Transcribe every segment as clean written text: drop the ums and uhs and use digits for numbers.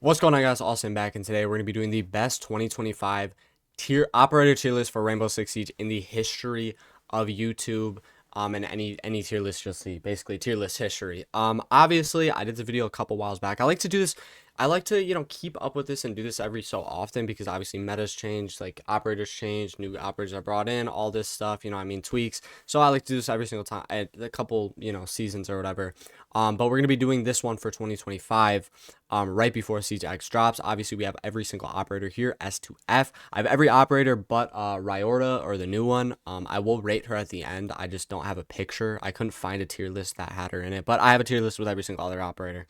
What's going on, guys? Austin back, and today we're going to be doing the best 2025 operator tier list for Rainbow Six Siege in the history of YouTube. And any tier list you'll see, basically tier list history. Obviously I did the video a couple whiles back. I like to do this. I like to, keep up with this and do this every so often because obviously metas change, like operators change, new operators are brought in, all this stuff, tweaks. So I like to do this every single time, at a couple, seasons or whatever. But we're gonna be doing this one for 2025, right before Siege X drops. Obviously, we have every single operator here, S to F. I have every operator but Ryorta, or the new one. I will rate her at the end. I just don't have a picture. I couldn't find a tier list that had her in it, but I have a tier list with every single other operator,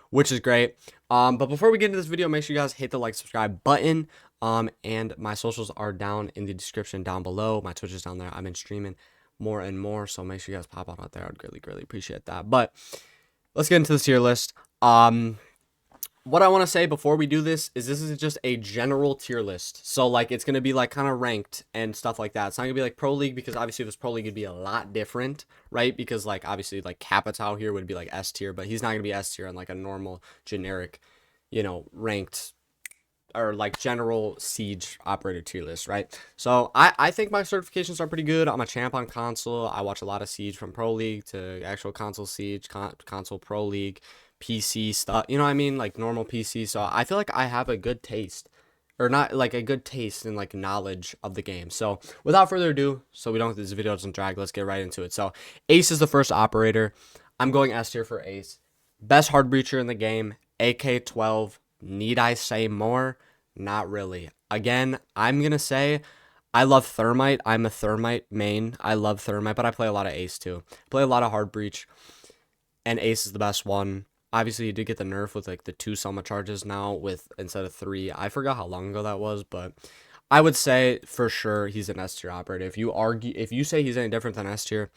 which is great. But before we get into this video, make sure you guys hit the like, subscribe button. And my socials are down in the description down below. My Twitch is down there. I've been streaming more and more, so make sure you guys pop out there. I'd greatly appreciate that. But let's get into this tier list. What I want to say before we do this is just a general tier list. So like it's gonna be like kind of ranked and stuff like that. It's not gonna be like Pro League, because obviously if it's Pro League it'd be a lot different, right? Because like obviously like Capitao here would be like S tier, but he's not gonna be S tier on like a normal generic, ranked or like general Siege operator tier list, right? So I think my certifications are pretty good. I'm a champ on console. I watch a lot of Siege, from Pro League to actual console Siege, console Pro League, PC stuff, like normal PC. So I feel like I have a good taste, or not like a good taste and like knowledge of the game. So without further ado, so we don't, this video doesn't drag, let's get right into it. So Ace is the first operator. I'm going S tier for Ace. Best hard breacher in the game, AK-12. Need I say more? Not really. Again, I'm gonna say I love Thermite. I'm a Thermite main. I love Thermite, but I play a lot of Ace too. Play a lot of hard breach, and Ace is the best one. Obviously, you did get the nerf with like the 2 Selma charges now with instead of 3. I forgot how long ago that was, but I would say for sure he's an S tier operator. If you say he's any different than S tier,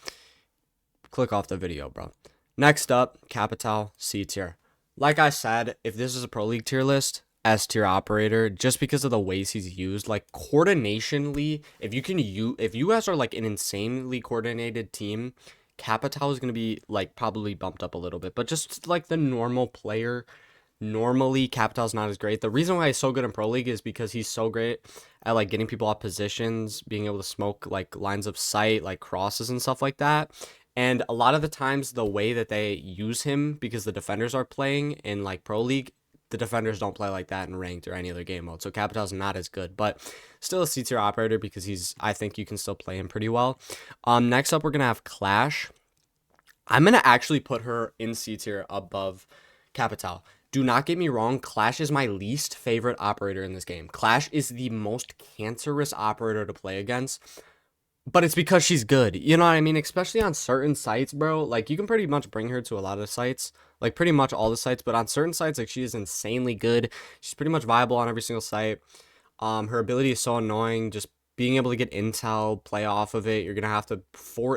click off the video, bro. Next up, Capitao, C tier. Like I said, if this is a Pro League tier list, S tier operator, just because of the ways he's used, like coordinationally. If you guys are like an insanely coordinated team, Capitao is going to be like probably bumped up a little bit, but just like the normal player, normally Capitao's not as great. The reason why he's so good in Pro League is because he's so great at like getting people off positions, being able to smoke like lines of sight, like crosses and stuff like that. And a lot of the times the way that they use him, because the defenders are playing in like Pro League, the defenders don't play like that in ranked or any other game mode. So Capitao's not as good, but still a C tier operator because I think you can still play him pretty well. Next up, we're going to have Clash. I'm going to actually put her in C tier above Capitao. Do not get me wrong, Clash is my least favorite operator in this game. Clash is the most cancerous operator to play against, but it's because she's good. You know what I mean? Especially on certain sites, bro. Like, you can pretty much bring her to a lot of sites. Like, pretty much all the sites. But on certain sites, like, she is insanely good. She's pretty much viable on every single site. Her ability is so annoying. Just being able to get intel, play off of it. You're going to have to,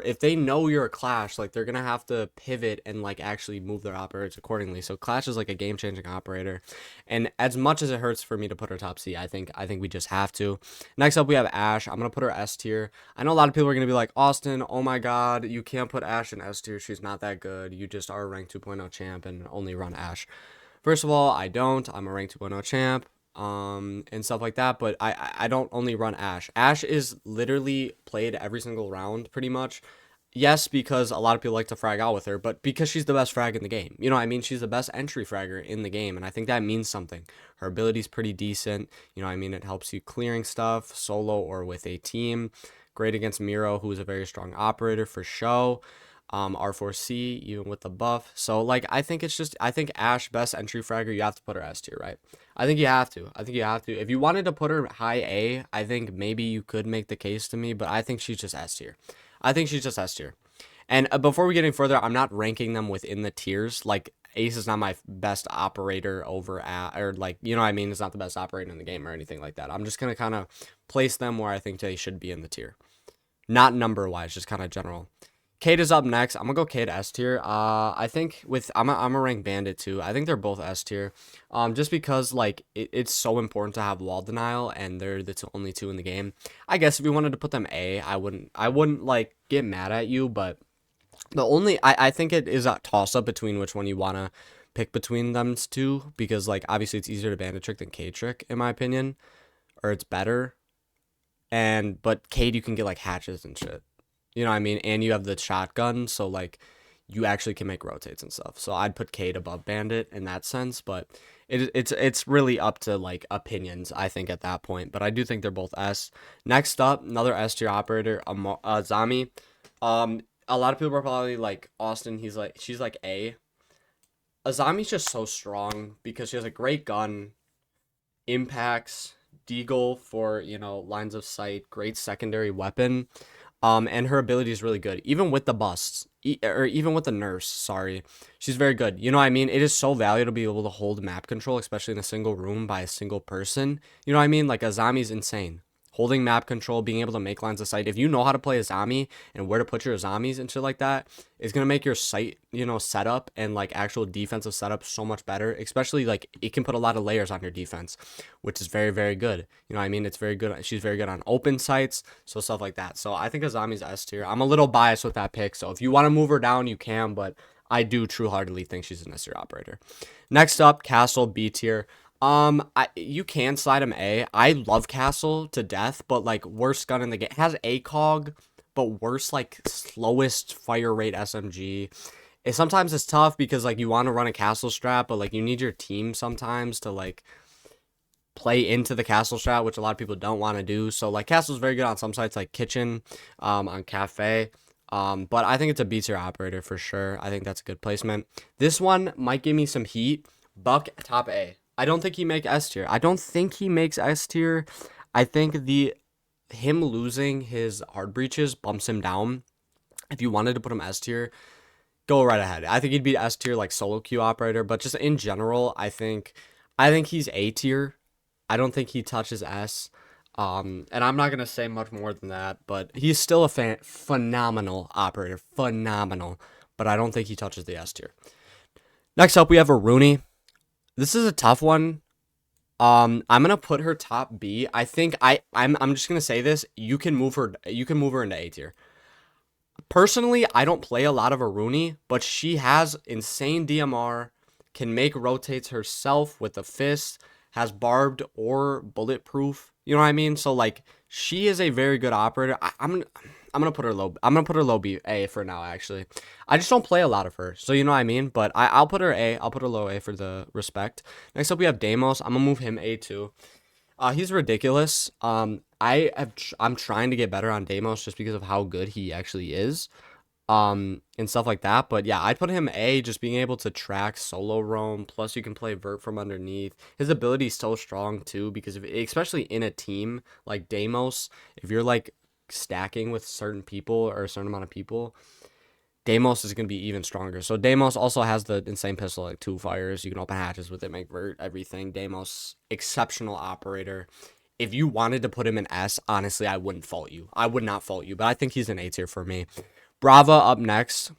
if they know you're a Clash, like, they're going to have to pivot and, like, actually move their operators accordingly. So, Clash is, like, a game-changing operator. And as much as it hurts for me to put her top C, I think we just have to. Next up, we have Ash. I'm going to put her S tier. I know a lot of people are going to be like, Austin, oh my god, you can't put Ash in S tier. She's not that good. You just are a rank 2.0 champ and only run Ash. First of all, I don't. I'm a rank 2.0 champ. And stuff like that, but I don't only run Ash. Ash is literally played every single round, pretty much. Yes, because a lot of people like to frag out with her, but because she's the best frag in the game. You know what I mean? She's the best entry fragger in the game, and I think that means something. Her ability's pretty decent. You know what I mean? It helps you clearing stuff, solo or with a team. Great against Miro, who is a very strong operator for show. R4C, even with the buff. So, like, I think Ash, best entry fragger, you have to put her S tier, right? I think you have to. If you wanted to put her high A, I think maybe you could make the case to me, but I think she's just S tier. And before we get any further, I'm not ranking them within the tiers. Like, Ace is not my best operator over or like, you know what I mean? It's not the best operator in the game or anything like that. I'm just going to kind of place them where I think they should be in the tier. Not number-wise, just kind of general. Kate is up next. I'm gonna go Kate S tier. I think I'm a rank Bandit too. I think they're both S tier. Just because like it's so important to have wall denial, and they're the only 2 in the game. I guess if you wanted to put them A, I wouldn't like get mad at you, but I think it is a toss up between which one you wanna pick between them two because like obviously it's easier to bandit trick than K trick in my opinion, or it's better. And but Cade you can get like hatches and shit. You know what I mean? And you have the shotgun, so like you actually can make rotates and stuff. So I'd put Cade above Bandit in that sense, but it's really up to like opinions, I think, at that point. But I do think they're both S. Next up, another S tier operator, Zami. A lot of people are probably like Austin. She's like A. Azami's just so strong because she has a great gun, impacts, deagle for lines of sight, great secondary weapon. And her ability is really good, even with the busts, or even with the nurse. Sorry, she's very good. You know what I mean? It is so valuable to be able to hold map control, especially in a single room by a single person. You know what I mean? Like Azami's insane. Holding map control, being able to make lines of sight. If you know how to play Azami and where to put your Azamis and shit like that, it's gonna make your sight, setup and like actual defensive setup so much better. Especially like it can put a lot of layers on your defense, which is very, very good. You know what I mean? It's very good. She's very good on open sights, so stuff like that. So I think Azami's S tier. I'm a little biased with that pick, so if you want to move her down, you can, but I do true-heartedly think she's an S tier operator. Next up, Castle B tier. You can slide him A. I love Castle to death, but like worst gun in the game. Has ACOG, but worst like slowest fire rate SMG. Sometimes it's tough because like you want to run a Castle strat, but like you need your team sometimes to like play into the Castle strat, which a lot of people don't want to do. So like Castle's very good on some sites like Kitchen, on Cafe. But I think it's a B tier operator for sure. I think that's a good placement. This one might give me some heat. Buck top A. I don't think he makes S tier. I don't think he makes S tier. I think him losing his hard breaches bumps him down. If you wanted to put him S tier, go right ahead. I think he'd be S tier like solo queue operator, but just in general, I think he's A tier. I don't think he touches S. And I'm not gonna say much more than that, but he's still a phenomenal operator, phenomenal. But I don't think he touches the S tier. Next up, we have a Rooney. This is a tough one. I'm gonna put her top B. I think I'm just gonna say this. You can move her. You can move her into A tier. Personally, I don't play a lot of Aruni, but she has insane DMR, can make rotates herself with a fist, has barbed or bulletproof. You know what I mean? So like she is a very good operator. I'm gonna put her low. I'm gonna put her low B A for now. Actually, I just don't play a lot of her, so you know what I mean. But I'll put her A. I'll put her low A for the respect. Next up, we have Deimos. I'm gonna move him A too. He's ridiculous. I'm trying to get better on Deimos just because of how good he actually is. And stuff like that. But yeah, I'd put him A, just being able to track solo roam. Plus, you can play vert from underneath. His ability is so strong too, because especially in a team like Deimos, if you're like stacking with certain people or a certain amount of people, Deimos is going to be even stronger. So Deimos also has the insane pistol, like 2 fires. You can open hatches with it, make vert, everything. Deimos, exceptional operator. If you wanted to put him in S, honestly, I wouldn't fault you. I would not fault you, but I think he's an A tier for me. Brava up next.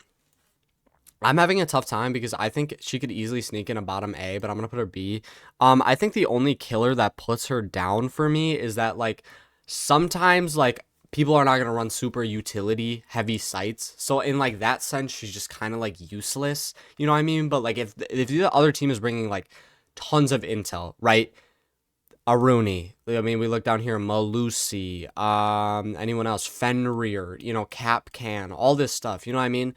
I'm having a tough time because I think she could easily sneak in a bottom A, but I'm going to put her B. I think the only killer that puts her down for me is that, like, sometimes, like, people are not going to run super utility heavy sites. So in like that sense, she's just kind of like useless. You know what I mean? But like if the other team is bringing like tons of intel, right? Aruni. I mean, we look down here, Malusi, anyone else, Fenrir, Cap Can, all this stuff. You know what I mean?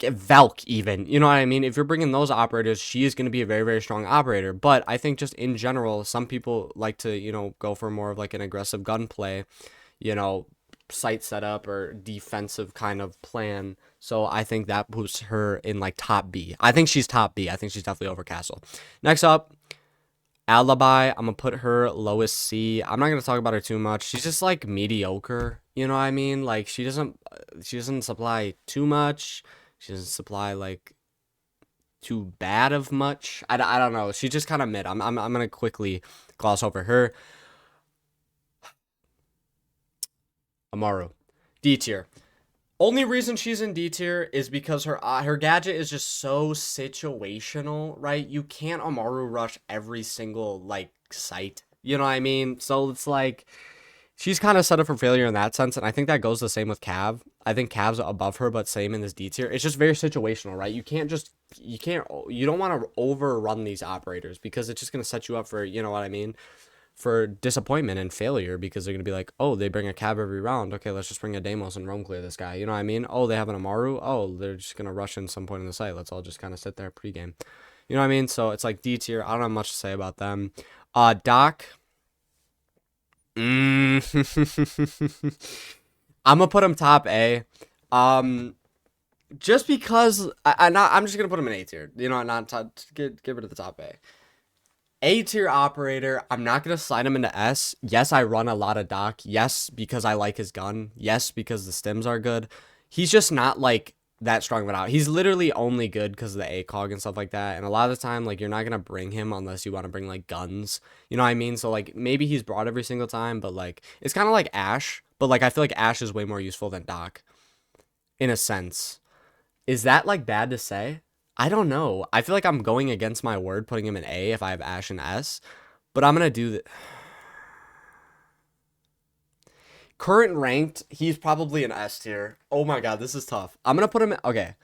Velk even, you know what I mean? If you're bringing those operators, she is going to be a very, very strong operator. But I think just in general, some people like to, go for more of like an aggressive gunplay, site setup or defensive kind of plan. So I think that puts her in like top B. I think she's top B. I think she's definitely over Castle. Next up, Alibi. I'm going to put her lowest C. I'm not going to talk about her too much. She's just like mediocre. You know what I mean? Like she doesn't supply too much. She doesn't supply like too bad of much. I don't know. She's just kind of mid. I'm gonna quickly gloss over her. Amaru, D tier. Only reason she's in D tier is because her gadget is just so situational, right? You can't Amaru rush every single like site. You know what I mean? So it's like she's kind of set up for failure in that sense, and I think that goes the same with Cav. I think Cav's above her, but same in this D tier. It's just very situational, right? You don't want to overrun these operators because it's just gonna set you up for, you know what I mean, for disappointment and failure because they're gonna be like, oh, they bring a Cav every round. Okay, let's just bring a Deimos and roam clear this guy. You know what I mean? Oh, they have an Amaru. Oh, they're just gonna rush in some point in the site. Let's all just kind of sit there pregame. You know what I mean? So it's like D tier. I don't have much to say about them. Doc. Mm. I'm gonna put him top A. Um, just because I'm just gonna put him in A tier. You know, not top, get rid of the top A. A tier operator. I'm not gonna slide him into S. Yes, I run a lot of Doc. Yes, because I like his gun. Yes, because the stims are good. He's just not like that strong of an out. He's literally only good because of the ACOG and stuff like that. And a lot of the time, like you're not gonna bring him unless you want to bring like guns. You know what I mean? So like maybe he's brought every single time, but like it's kind of like Ash. But like I feel like Ash is way more useful than Doc in a sense. Is that like bad to say? I don't know. I feel like I'm going against my word putting him in A if I have Ash in S, but I'm gonna do the current ranked. He's probably an S tier. Oh my god, this is tough. I'm gonna put him in, okay.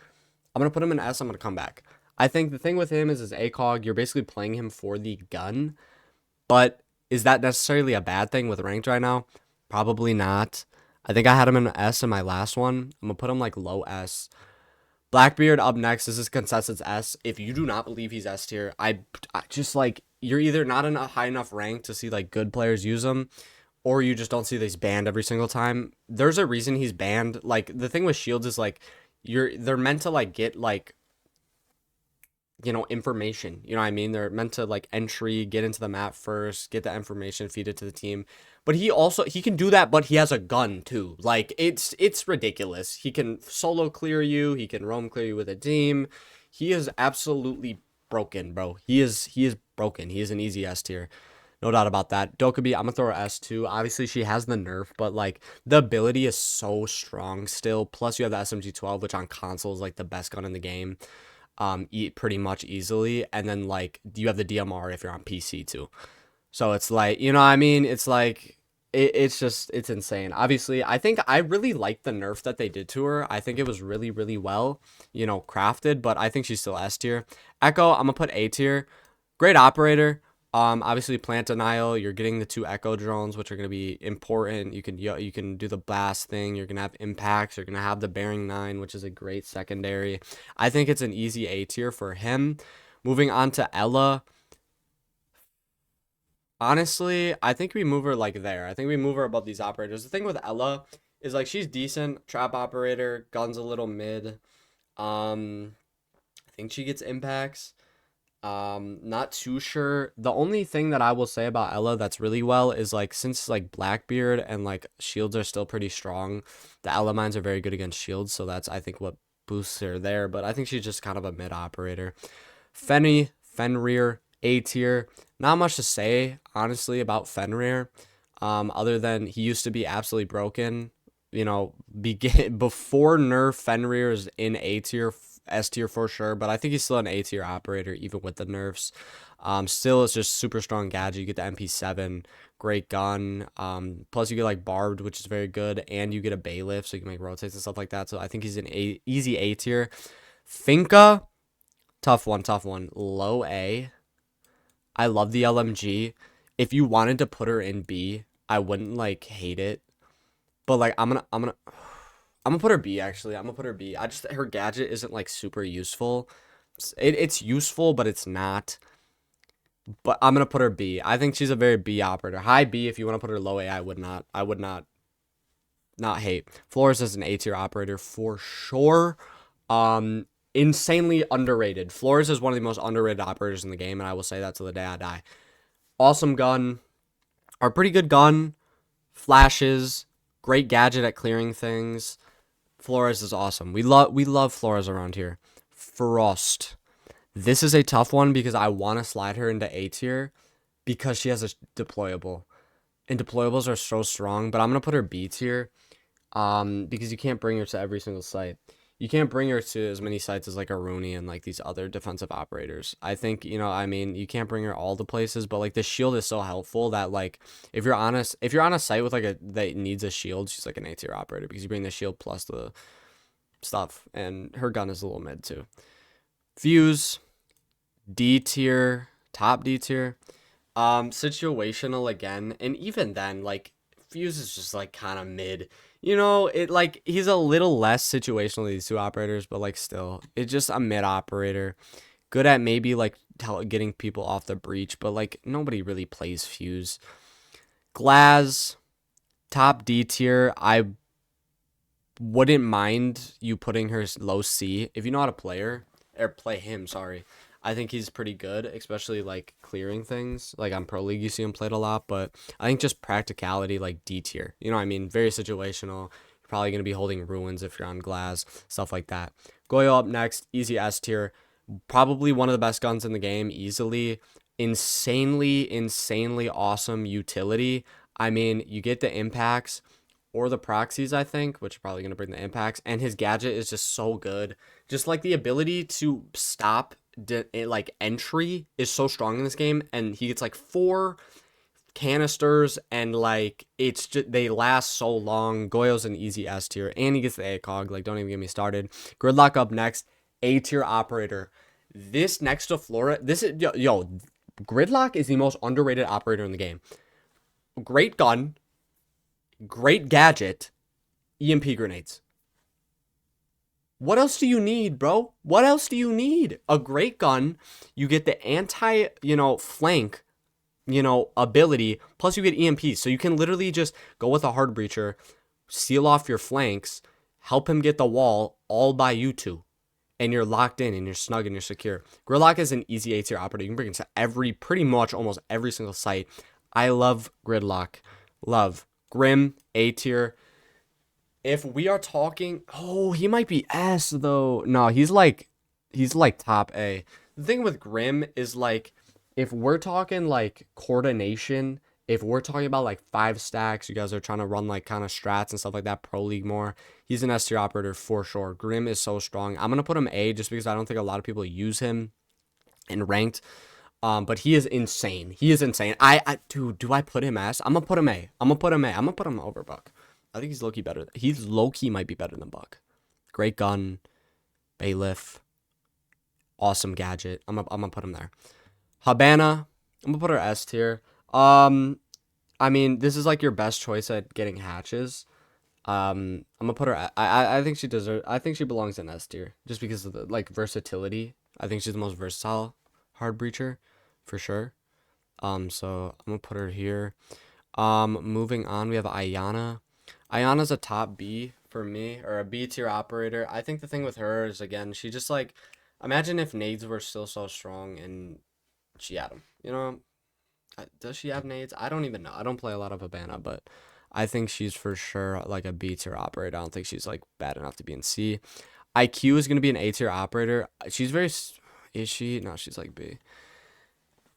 I'm gonna put him in S. I'm gonna come back. I think the thing with him is his ACOG. You're basically playing him for the gun, but is that necessarily a bad thing with ranked right now? Probably not. I think I had him in S in my last one. I'm gonna put him like low S. Blackbeard up next. This is consensus S. If you do not believe he's S tier, I just like you're either not in a high enough rank to see like good players use him, or you just don't see these banned every single time. There's a reason he's banned. Like the thing with shields is like they're meant to like get like, you know, information. You know what I mean? They're meant to like entry, get into the map first, get the information, feed it to the team. But he can do that, but he has a gun too. Like it's ridiculous. He can solo clear you, he can roam clear you with a team. He is absolutely broken, bro. He is broken. He is an easy S tier. No doubt about that. Dokkaebi, I'm gonna throw her S too. Obviously, she has the nerf, but like the ability is so strong still. Plus, you have the SMG-12, which on console is like the best gun in the game, eat pretty much easily. And then like you have the DMR if you're on PC too. So it's like, you know what I mean? It's like it's just it's insane. Obviously, I think I really like the nerf that they did to her. I think it was really, really well, you know, crafted, but I think she's still S tier. Echo, I'm gonna put A tier. Great operator. Obviously plant denial. You're getting the 2 echo drones, which are gonna be important. You can do the blast thing. You're gonna have impacts. You're gonna have the bearing 9, which is a great secondary. I think it's an easy A tier for him. Moving on to Ella. Honestly, I think we move her like there. I think we move her above these operators. The thing with Ella is like she's decent, trap operator, guns a little mid. I think she gets impacts. Not too sure. The only thing that I will say about Ella that's really well is like since like Blackbeard and like shields are still pretty strong, the Ella mines are very good against shields, so that's I think what boosts her there. But I think she's just kind of a mid operator. Fenrir, A tier. Not much to say, honestly, about Fenrir. Other than he used to be absolutely broken. You know, begin before nerf, Fenrir is in A tier, S tier for sure, but I think he's still an A tier operator even with the nerfs. Still, it's just super strong gadget. You get the MP7, great gun. Plus you get like barbed, which is very good, and you get a bailiff, so you can make rotates and stuff like that. So I think he's an easy A tier. Finka, tough one, tough one. Low A. I love the LMG. If you wanted to put her in B, I wouldn't like hate it. But like I'm gonna put her B actually. I'm gonna put her B. I just her gadget isn't like super useful. It's useful, but it's not. But I'm gonna put her B. I think she's a very B operator. High B if you want to put her low A, I would not. I would not hate. Flores is an A tier operator for sure. Insanely underrated. Flores is one of the most underrated operators in the game, and I will say that till the day I die. Awesome gun, or pretty good gun, flashes, great gadget at clearing things. Flores is awesome. We love Flores around here. Frost. This is a tough one because I want to slide her into A tier because she has a deployable. And deployables are so strong, but I'm gonna put her B tier because you can't bring her to every single site. you can't bring her to as many sites as like a Rooney and like these other defensive operators. I think, I mean, you can't bring her all the places, but like the shield is so helpful that like if you're on a site with like a that needs a shield, she's like an A tier operator because you bring the shield plus the stuff, and her gun is a little mid too. Fuse, D tier, top D tier. Situational again, and even then, like Fuse is just like kind of mid. It like he's a little less situational than these two operators, but like still, it's just a mid operator. Good at maybe like getting people off the breach, but like nobody really plays Fuse. Glaz, top D tier. I wouldn't mind you putting her low C if you know how to play her or play him. Sorry, I think he's pretty good, especially like clearing things. Like on Pro League, you see him played a lot, but I think just practicality, like D tier. You know what I mean? Very situational. You're probably gonna be holding ruins if you're on Glass, stuff like that. Goyo up next, easy S tier. Probably one of the best guns in the game, easily. Insanely awesome utility. I mean, you get the impacts or the proxies, I think, which are probably going to bring the impacts. And his gadget is just so good. Just like the ability to stop like entry is so strong in this game. And he gets like 4 canisters and like it's just they last so long. Goyo's an easy S tier. And he gets the ACOG. Like, don't even get me started. Gridlock up next. A tier operator. This next to Flora, this is Gridlock is the most underrated operator in the game. Great gun, great gadget, EMP grenades. What else do you need, bro? What else do you need? A great gun. You get the anti, flank, ability. Plus you get EMP. So you can literally just go with a hard breacher, seal off your flanks, help him get the wall all by you two. And you're locked in and you're snug and you're secure. Gridlock is an easy A tier operator. You can bring it to pretty much almost every single site. I love Gridlock. Love. Grim, A tier. If we are talking, he might be S though. No, he's like top A. The thing with Grim is like, if we're talking like coordination, if we're talking about like 5 stacks, you guys are trying to run like kind of strats and stuff like that, Pro League more, he's an S tier operator for sure. Grim is so strong. I'm gonna put him A just because I don't think a lot of people use him in ranked. But he is insane. He is insane. Dude, do I put him S? I'm gonna put him A. I'm gonna put him over Buck. I think he's low-key better. He's low-key might be better than Buck. Great gun. Bailiff. Awesome gadget. I'm gonna put him there. Habana. I'm gonna put her S tier. I mean, this is like your best choice at getting hatches. I'm gonna put her. I think she deserves. I think she belongs in S tier just because of the like versatility. I think she's the most versatile hard breacher, for sure. So I'm gonna put her here. Moving on, we have Ayana. Ayana's a top B for me, or a B tier operator. I think the thing with her is, again, she just like, imagine if nades were still so strong and she had them. Does she have nades? I don't even know. I don't play a lot of Habana, but I think she's for sure like a B tier operator. I don't think she's like bad enough to be in C. IQ is gonna be an A tier operator. She's very. Is she? No, she's like B.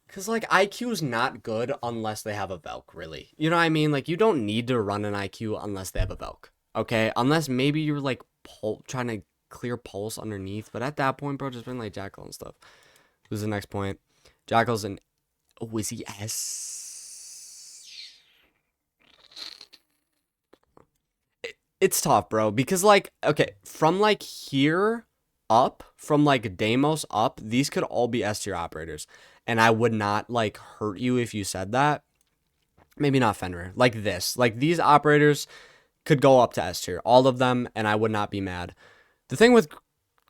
Because, like, IQ is not good unless they have a Velk, really. You know what I mean? Like, you don't need to run an IQ unless they have a Velk, okay? Unless maybe you're, like, trying to clear pulse underneath. But at that point, bro, just bring, like, Jackal and stuff. Who's the next point? Jackal's an... Oh, is he S? It's tough, bro. Because, like, okay, from, like, here up, from, like, Deimos up, these could all be S tier operators. And I would not, like, hurt you if you said that. Maybe not Fenrir. Like this. Like, these operators could go up to S tier. All of them, and I would not be mad. The thing with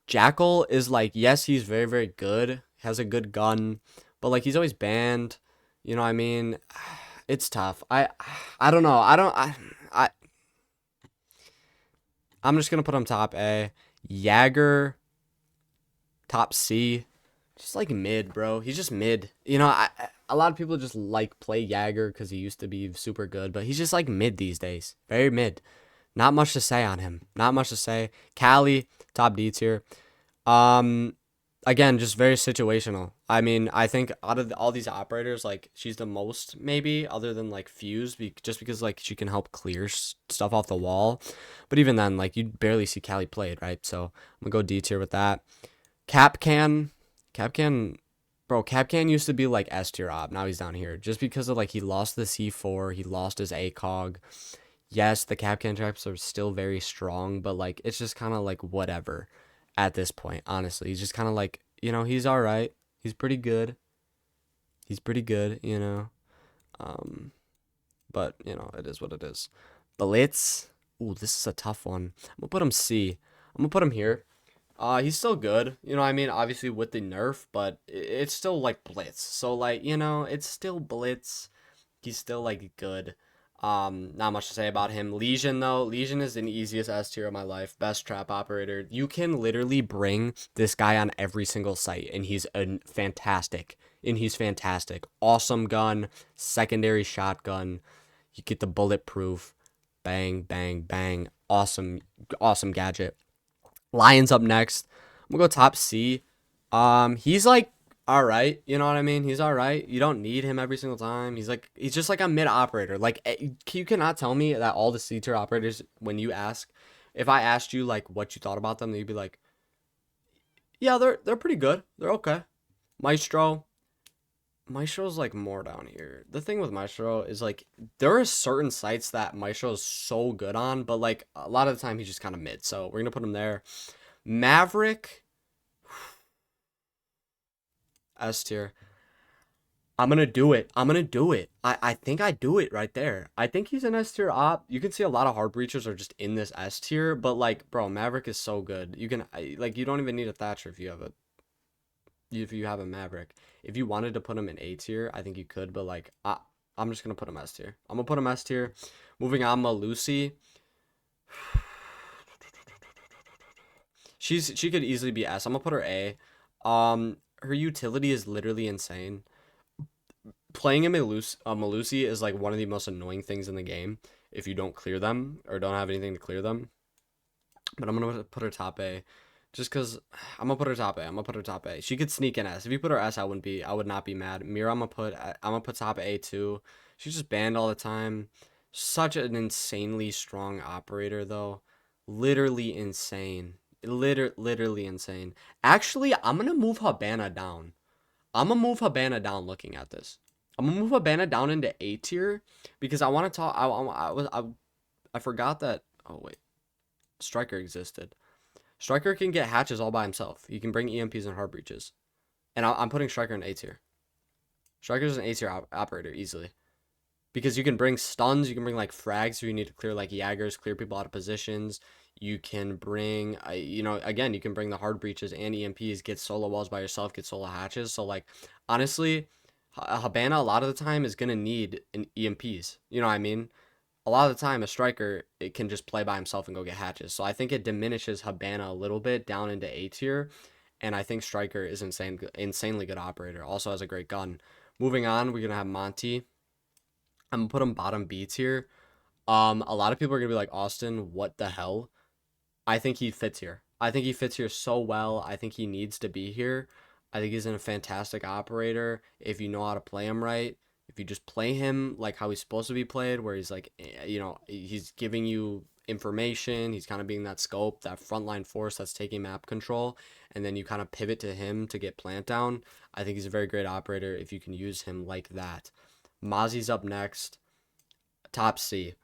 Jackal is, like, yes, he's very, very good. Has a good gun. But, like, he's always banned. You know what I mean? It's tough. I don't know. I'm just going to put him top A. Jagger, top C. Just like mid, bro. He's just mid. A lot of people just like play Jagger because he used to be super good, but he's just like mid these days. Very mid. Not much to say on him. Not much to say. Cali, top D tier. Again, just very situational. I mean, I think out of all these operators, like she's the most maybe, other than like Fuse, just because like she can help clear stuff off the wall. But even then, like you barely see Callie played, right? So I'm gonna go D tier with that. Capcan, Capcan, bro, Capcan used to be like S tier op. Now he's down here just because of like he lost the C4, he lost his ACOG. Yes, the Capcan traps are still very strong, but like it's just kind of like whatever at this point. Honestly, he's just kind of like he's all right. He's pretty good. He's pretty good. Um, but it is what it is. Blitz. Ooh, this is a tough one. I'm gonna put him C. I'm gonna put him here. He's still good. You know what I mean? Obviously with the nerf, but it's still like Blitz. So like, it's still Blitz. He's still like good. Not much to say about him. Legion though, Legion is the easiest S tier of my life. Best trap operator. You can literally bring this guy on every single site, and he's a fantastic. And he's fantastic. Awesome gun, secondary shotgun. You get the bulletproof. Bang, bang, bang. Awesome, awesome gadget. Lions up next. I'm gonna go top C. He's like all right, you know what I mean? He's all right. You don't need him every single time. He's just like a mid operator. Like you cannot tell me that all the C tier operators, when you ask, if I asked you like what you thought about them, you'd be like, yeah, they're pretty good. They're okay. Maestro. Maestro's like more down here. The thing with Maestro is like there are certain sites that Maestro is so good on, but like a lot of the time he's just kind of mid. So we're gonna put him there. Maverick. S tier. I'm gonna do it. I'm gonna do it. I think I do it right there. I think he's an S tier op. You can see a lot of hard breachers are just in this S tier, but like, bro, Maverick is so good. You don't even need a Thatcher if you have a Maverick. If you wanted to put him in A tier, I think you could, but like, I'm just gonna put him S tier. I'm gonna put him S tier. Moving on, Malusi. She could easily be S. I'm gonna put her A. Her utility is literally insane. Playing a Malusi is like one of the most annoying things in the game if you don't clear them or don't have anything to clear them. But I'm gonna put her top A, just cause I'm gonna put her top A. I'm gonna put her top A. She could sneak in S. If you put her S, I would not be mad. Mira, I'm gonna put top A too. She's just banned all the time. Such an insanely strong operator though, literally insane. Literally insane. Actually, I'm gonna move Habana down. I'm gonna move Habana down. Looking at this, I'm gonna move Habana down into A tier because I want to talk. I forgot that. Oh wait, Striker existed. Striker can get hatches all by himself. He can bring EMPs and hard breaches, and I'm putting Striker in A tier. Striker's an A tier operator easily because you can bring stuns. You can bring like frags. So you need to clear like Jaggers, clear people out of positions. You can bring, again, you can bring the hard breaches and EMPs, get solo walls by yourself, get solo hatches. So, like, honestly, Habana a lot of the time is going to need an EMPs. You know what I mean? A lot of the time, a striker, it can just play by himself and go get hatches. So, I think it diminishes Habana a little bit down into A tier. And I think Striker is insanely good operator. Also has a great gun. Moving on, we're going to have Monty. I'm going to put him bottom B tier. A lot of people are going to be like, Austin, what the hell? I think he fits here. I think he fits here so well. I think he needs to be here. I think he's a fantastic operator if you know how to play him right. If you just play him like how he's supposed to be played, where he's like, he's giving you information. He's kind of being that scope, that frontline force that's taking map control, and then you kind of pivot to him to get plant down. I think he's a very great operator if you can use him like that. Mozzie's up next. Top C.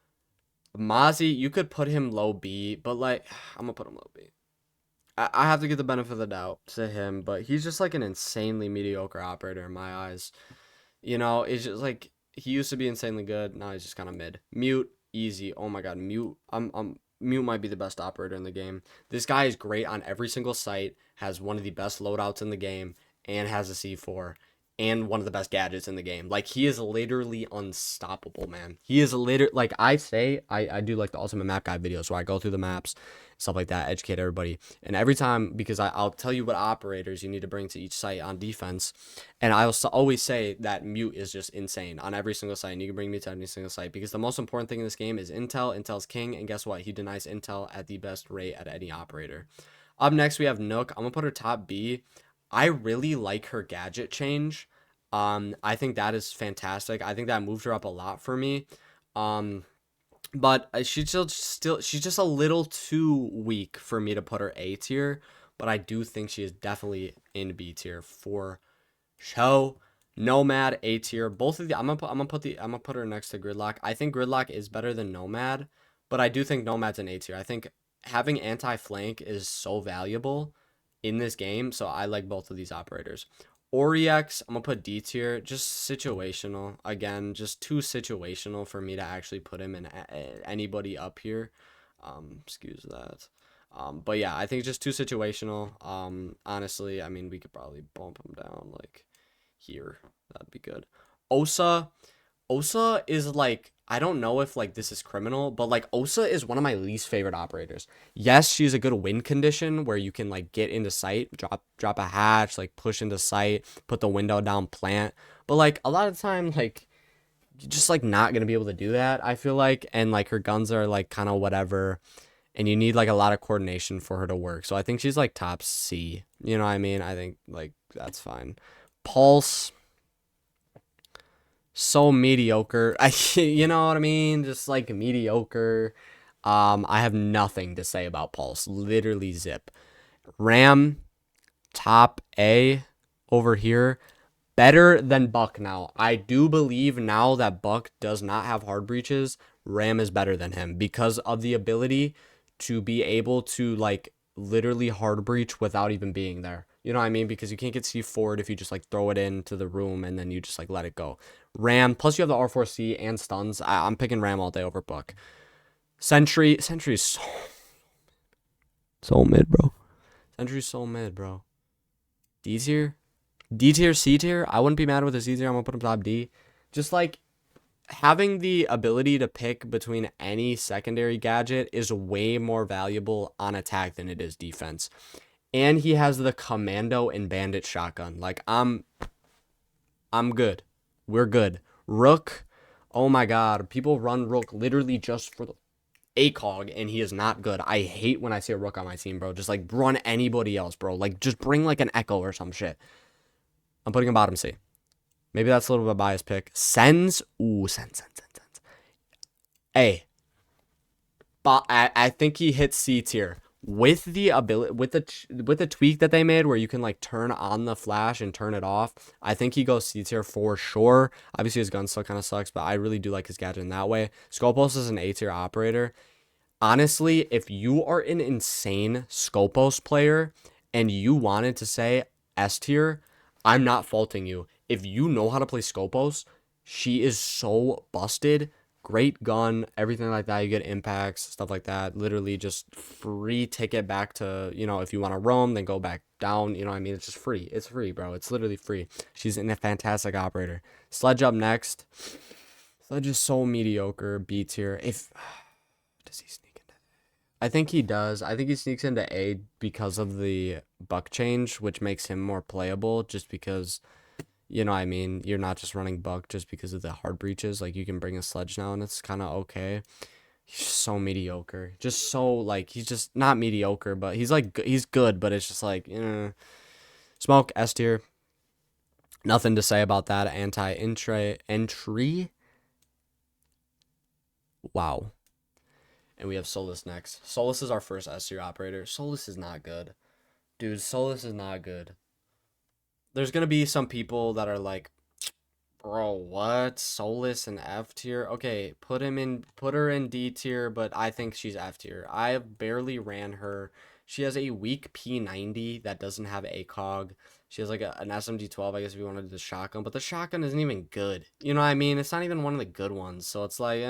Mozzie, you could put him low B, but like I'm gonna put him low B. I have to give the benefit of the doubt to him, but he's just like an insanely mediocre operator in my eyes. It's just like he used to be insanely good. Now he's just kind of mid. Mute, easy. Oh my god, Mute. Mute might be the best operator in the game. This guy is great on every single site. Has one of the best loadouts in the game, and has a C4 and one of the best gadgets in the game. Like he is literally unstoppable, man. He is literally like I do like the ultimate map guide videos where I go through the maps, stuff like that, educate everybody. And every time because I'll tell you what operators you need to bring to each site on defense, and I'll always say that Mute is just insane on every single site. And you can bring Mute to every single site because the most important thing in this game is intel. Intel's king, and guess what? He denies intel at the best rate at any operator. Up next we have Nook. I'm gonna put her top B. I really like her gadget change. I think that is fantastic. I think that moved her up a lot for me. Um, but she's just a little too weak for me to put her A tier. But I do think she is definitely in B tier for show. Nomad A tier. Both of the I'm gonna put her next to Gridlock. I think Gridlock is better than Nomad, but I do think Nomad's an A tier. I think having anti flank is so valuable in this game, so I like both of these operators. Oryx, I'm gonna put D tier. Just situational. Again, just too situational for me to actually put him in anybody up here. Excuse that. But yeah, I think it's just too situational. Honestly, I mean, we could probably bump him down like here. That'd be good. Osa, Osa is like, I don't know if like this is criminal, but like Osa is one of my least favorite operators. Yes, she's a good win condition where you can like get into sight, drop a hatch, like push into sight, put the window down, plant. But like a lot of the time, like you're just like not gonna be able to do that, I feel like. And like her guns are like kind of whatever. And you need like a lot of coordination for her to work. So I think she's like top C. You know what I mean? I think like that's fine. Pulse, so mediocre. You know what I mean? Just like mediocre. I have nothing to say about Pulse. Literally zip. Ram, top A over here. Better than Buck now. I do believe now that Buck does not have hard breaches, Ram is better than him because of the ability to be able to like literally hard breach without even being there. You know what I mean? Because you can't get C forward if you just like throw it into the room and then you just like let it go. Ram, plus you have the R4C and stuns. I'm picking Ram all day over Buck. Sentry is so mid, bro. Sentry's so mid, bro. D tier? D tier, C tier. I wouldn't be mad with a C tier. I'm gonna put him top D. Just like having the ability to pick between any secondary gadget is way more valuable on attack than it is defense. And he has the commando and bandit shotgun. Like I'm good. We're good. Rook. Oh my god. People run Rook literally just for the ACOG and he is not good. I hate when I see a Rook on my team, bro. Just like run anybody else, bro. Like just bring like an Echo or some shit. I'm putting him bottom C. Maybe that's a little bit of a biased pick. Sens. Ooh, Sens. Hey, but I think he hits C tier with the ability with the tweak that they made where you can like turn on the flash and turn it off. I think he goes C tier for sure. Obviously his gun still kind of sucks, but I really do like his gadget in that way. Scopos is an A tier operator. Honestly, if you are an insane Scopos player and you wanted to say S tier, I'm not faulting you. If you know how to play Scopos, she is so busted. Great gun, everything like that. You get impacts, stuff like that. Literally just free ticket back to, you know, if you want to roam, then go back down. You know what I mean? It's just free. It's free, bro. It's literally free. She's a fantastic operator. Sledge up next. Sledge is so mediocre. B tier. If does he sneak into? I think he does. I think he sneaks into A because of the buck change, which makes him more playable. Just because, you know what I mean, you're not just running buck just because of the hard breaches. Like you can bring a sledge now and it's kind of okay. He's so mediocre. Just so like he's just not mediocre, but he's like he's good, but it's just like smoke S tier. Nothing to say about that. Anti entry. Wow. And we have Solus next. Solus is our first S tier operator. Solus is not good. Dude, Solus is not good. There's going to be some people that are like, bro, what? Solus and F tier? Okay, put her in D tier, but I think she's F tier. I have barely ran her. She has a weak P90 that doesn't have ACOG. She has like an SMG12, I guess if you want to do the shotgun, but the shotgun isn't even good. You know what I mean? It's not even one of the good ones. So it's like,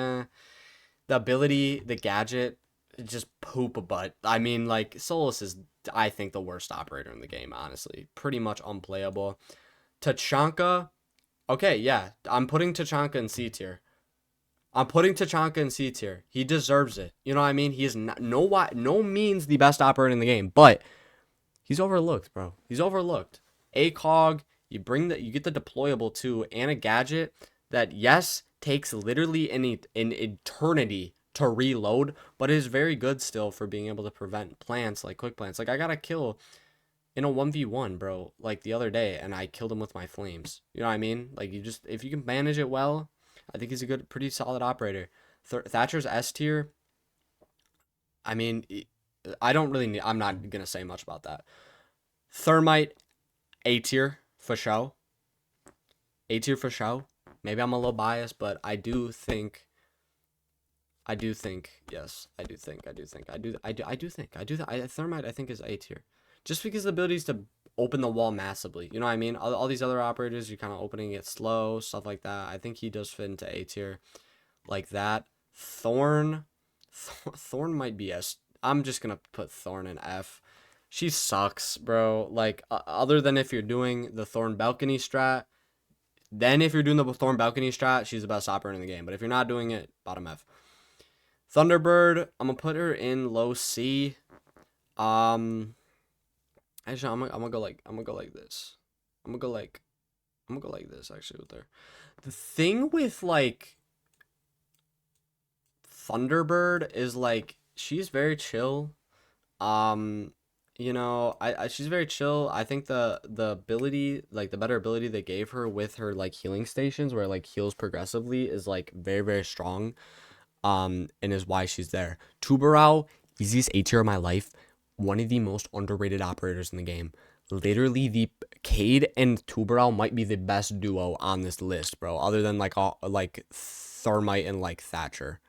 the ability, the gadget, just poop a butt. I mean, like, Solus is, I think, the worst operator in the game, honestly. Pretty much unplayable. Tachanka, okay, yeah, I'm putting Tachanka in C tier. I'm putting Tachanka in C tier. He deserves it. You know what I mean? He is not, no means the best operator in the game, but he's overlooked, bro. He's overlooked. ACOG, you get the deployable too, and a gadget that, yes, takes literally an eternity to reload, but is very good still for being able to prevent plants like quick plants. Like I got a kill in a 1v1, bro, like the other day, and I killed him with my flames. You know what I mean? Like, if you can manage it well, I think he's a good, pretty solid operator. Thatcher's S tier. I mean, I don't really need, I'm not gonna say much about that. Thermite, A tier for show. A tier for show. Maybe I'm a little biased, but yes, Thermite, I think, is A tier. Just because the ability is to open the wall massively. You know what I mean? All these other operators, you're kind of opening it slow, stuff like that. I think he does fit into A tier like that. Thorn, Thorn might be S. I'm just going to put Thorn in F. She sucks, bro. Like, other than if you're doing the Thorn balcony strat, then if you're doing the Thorn balcony strat, she's the best operator in the game. But if you're not doing it, bottom F. Thunderbird, I'm gonna put her in low C. Um, actually, I'm gonna go like this. I'm gonna go like this actually with her. The thing with like Thunderbird is like she's very chill. Um, she's very chill. I think the ability, like the better ability they gave her with her like healing stations, where it, like heals progressively, is like very very strong. And is why she's there. Tubarao, easiest A tier of my life. One of the most underrated operators in the game. Literally, the Cade and Tubarao might be the best duo on this list, bro. Other than like Thermite and like Thatcher.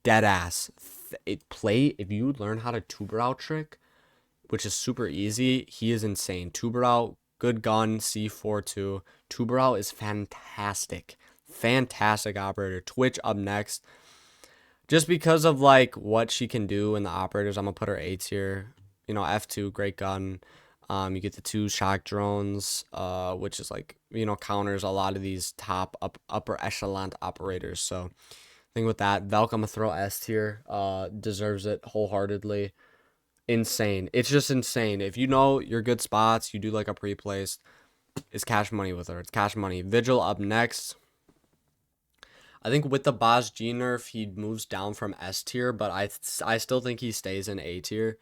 Dead ass. If you learn how to Tubarao trick, which is super easy, he is insane. Tubarao, good gun, C4 too. Tubarao is fantastic. Fantastic operator. Twitch up next. Just because of like what she can do in the operators, I'm gonna put her A tier. F2, great gun. You get the 2 shock drones, which is like counters a lot of these upper echelon operators. So I think with that, Valk, I'm gonna throw S tier. Deserves it wholeheartedly. Insane. It's just insane. If you know your good spots, you do like a pre-placed. It's cash money with her. It's cash money. Vigil up next. I think with the Boss G nerf, he moves down from S tier, but I still think he stays in A tier.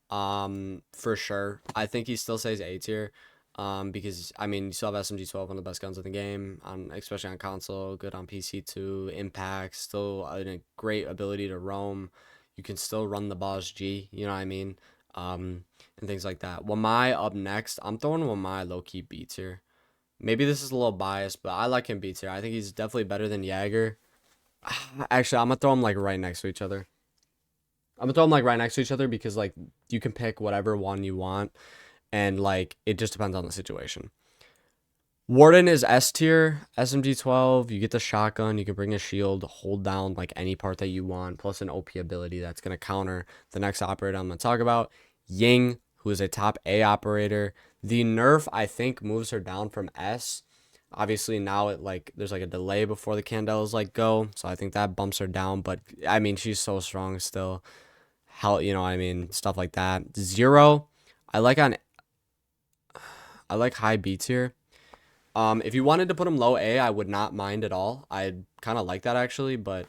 For sure. I think he still stays A tier. Because I mean, you still have SMG-12, one of the best guns in the game, especially on console, good on PC too. Impact, still a great ability to roam. You can still run the Boss G, you know what I mean? And things like that. Wamai up next. I'm throwing Wamai low key B tier. Maybe this is a little biased, but I like him B tier. I think he's definitely better than Jagger. Actually, I'm gonna throw them like right next to each other. Because like you can pick whatever one you want, and like it just depends on the situation. Warden is S tier, SMG-12. You get the shotgun. You can bring a shield, hold down like any part that you want, plus an OP ability that's gonna counter the next operator I'm gonna talk about. Ying, who is a top A operator. The nerf I think moves her down from S. Obviously now there's like a delay before the candles like go, so I think that bumps her down. But I mean she's so strong still. Hell, I mean stuff like that. Zero, I like on I like high B tier. If you wanted to put him low A, I would not mind at all. I kind of like that actually, but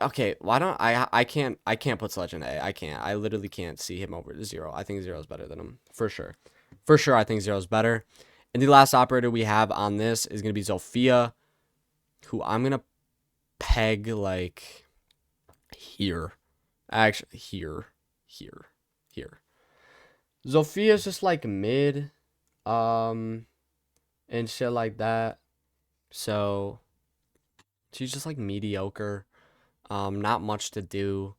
okay, why don't I can't put Sledge in A. I can't. I literally can't see him over Zero. I think Zero is better than him for sure. For sure, I think Zero is better. And the last operator we have on this is gonna be Zofia, who I'm gonna peg like here. Actually, here. Zophia's just like mid, and shit like that. So she's just like mediocre. Not much to do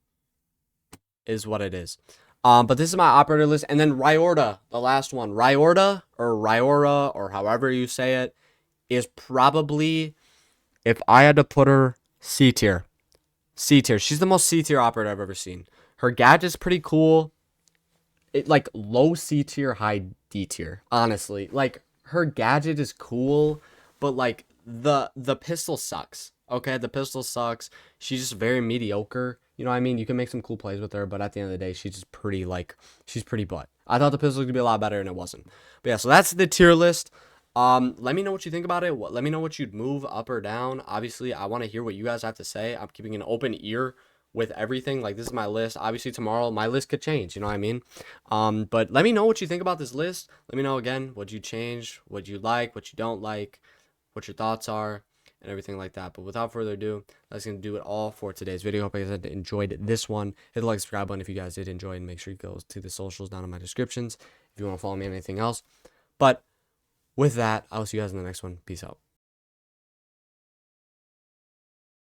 is what it is. But this is my operator list. And then Ryorta, the last one. Ryorta or Ryora or however you say it is probably, if I had to put her, C tier. C tier. She's the most C tier operator I've ever seen. Her gadget's pretty cool. It like low C tier, high D tier. Honestly, like her gadget is cool, but like the pistol sucks. Okay, the pistol sucks. She's just very mediocre. You know what I mean? You can make some cool plays with her, but at the end of the day, she's pretty butt. I thought the pistol was gonna be a lot better, and it wasn't. But yeah, so that's the tier list. Let me know what you think about it. Let me know what you'd move up or down. Obviously, I want to hear what you guys have to say. I'm keeping an open ear with everything. Like, this is my list. Obviously, tomorrow my list could change. You know what I mean? But let me know what you think about this list. Let me know again what you change, what you like, what you don't like, what your thoughts are, and everything like that. But without further ado, that's going to do it all for today's video. Hope you guys enjoyed this one. Hit the like, subscribe button if you guys did enjoy, and make sure you go to the socials down in my descriptions if you want to follow me on anything else. But with that, I'll see you guys in the next one. Peace out.